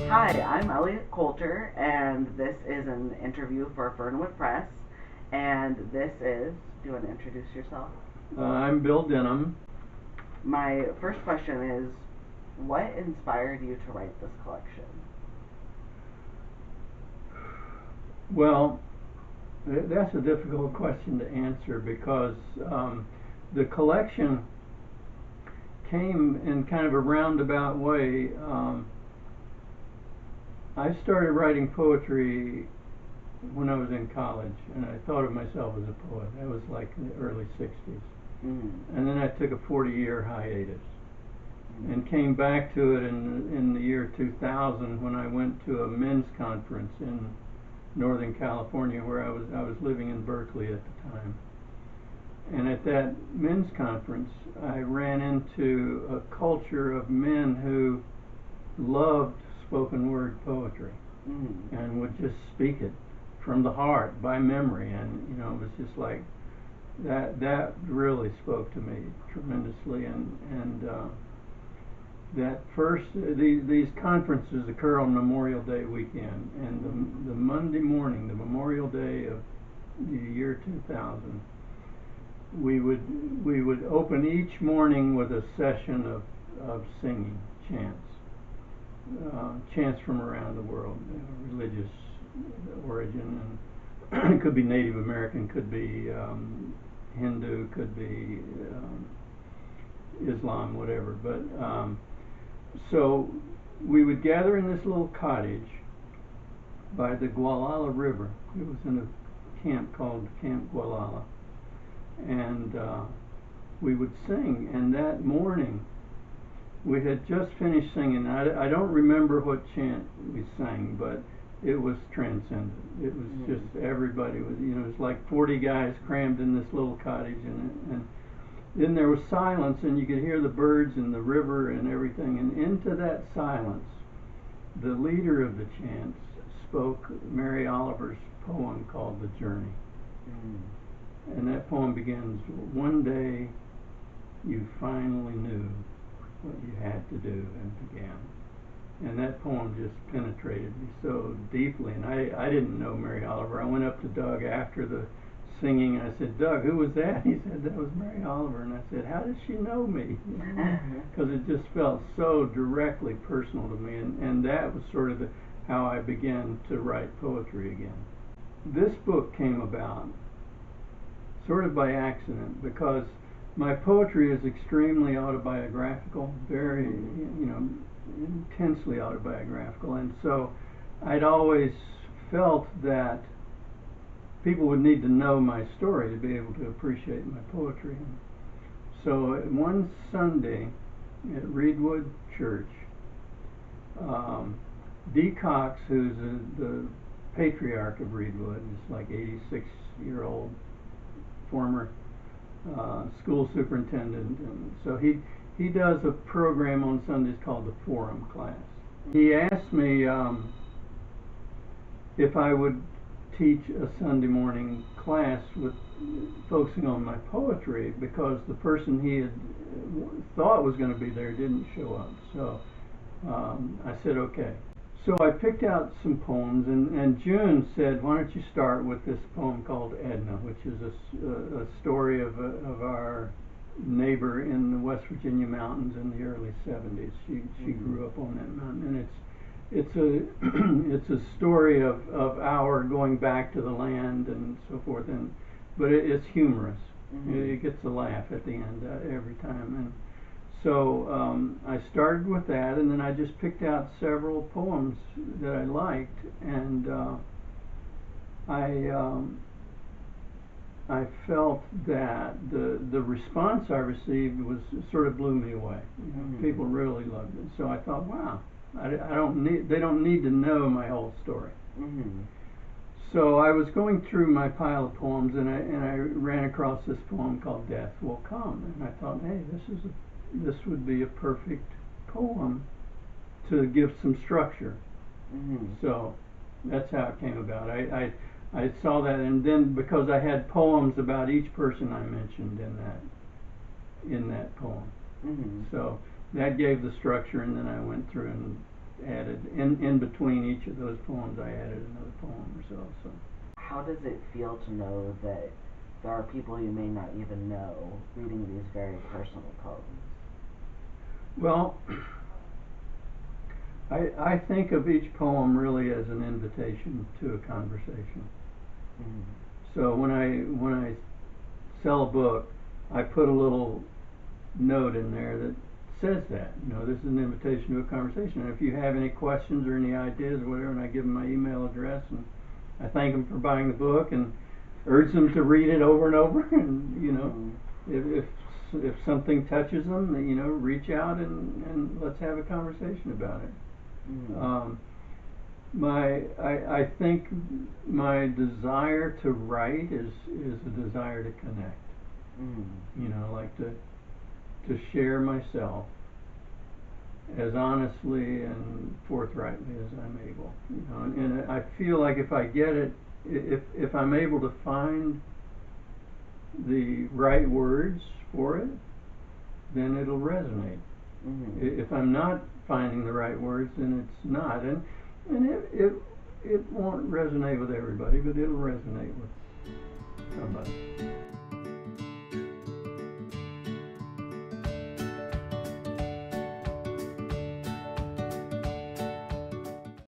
Hi, I'm Elliot Coulter, and this is an interview for Fernwood Press. And this is, do you want to introduce yourself? I'm Bill Denham. My first question is, what inspired you to write this collection? Well, that's a difficult question to answer because the collection came in kind of a roundabout way. I started writing poetry when I was in college, and I thought of myself as a poet. That was like in the early 60s. And then I took a 40-year hiatus and came back to it in the year 2000 when I went to a men's conference in Northern California, where I was living in Berkeley at the time. And at that men's conference, I ran into a culture of men who loved spoken word poetry and would just speak it from the heart by memory, and it was just like that really spoke to me tremendously. And that first these conferences occur on Memorial Day weekend, and the Monday morning, the Memorial Day of the year 2000, we would open each morning with a session of singing chants from around the world, religious origin, and it could be Native American, could be Hindu, could be Islam, whatever. But so we would gather in this little cottage by the Gualala River. It was in a camp called Camp Gualala, and we would sing. And that morning we had just finished singing. I don't remember what chant we sang, but it was transcendent. It was just everybody was, it was like 40 guys crammed in this little cottage, and then there was silence, and you could hear the birds and the river and everything. And into that silence, the leader of the chants spoke Mary Oliver's poem called "The Journey." And that poem begins, "One day you finally knew what you had to do and began." And that poem just penetrated me so deeply. And I didn't know Mary Oliver. I went up to Doug after the singing, and I said, "Doug, who was that?" He said, "That was Mary Oliver." And I said, "How did she know me?" Because it just felt so directly personal to me. And that was sort of how I began to write poetry again. This book came about sort of by accident, because my poetry is extremely autobiographical, very, intensely autobiographical. And so I'd always felt that people would need to know my story to be able to appreciate my poetry. So one Sunday at Reedwood Church, Dee Cox, who's the patriarch of Reedwood, is like 86-year-old former school superintendent, and so he does a program on Sundays called the Forum Class. He asked me if I would teach a Sunday morning class with focusing on my poetry, because the person he had thought was going to be there didn't show up. So I said okay. So I picked out some poems, and June said, "Why don't you start with this poem called Edna," which is a story of our neighbor in the West Virginia mountains in the early 70s. She grew up on that mountain, and it's a story of our going back to the land and so forth, but it's humorous. It gets a laugh at the end every time. And so I started with that, and then I just picked out several poems that I liked, and I felt that the response I received was sort of blew me away. People really loved it. So I thought, wow, they don't need to know my whole story. So I was going through my pile of poems, and I ran across this poem called "Death Will Come," and I thought, hey, this would be a perfect poem to give some structure. So that's how it came about. I saw that, and then because I had poems about each person I mentioned in that poem, so that gave the structure, and then I went through and added in between each of those poems. I added another poem or so. So How does it feel to know that there are people you may not even know reading these very personal poems? well, I think of each poem really as an invitation to a conversation. Mm. So when I sell a book, I put a little note in there that says that, this is an invitation to a conversation. And if you have any questions or any ideas or whatever, and I give them my email address, and I thank them for buying the book and urge them to read it over and over. And if something touches them, reach out and let's have a conversation about it. Mm. I think my desire to write is a desire to connect. Mm. Like to share myself as honestly and forthrightly as I'm able. And I feel like if I get it, if I'm able to find the right words for it, then it'll resonate. Mm. If I'm not finding the right words, then it's not. And it won't resonate with everybody, but it'll resonate with somebody.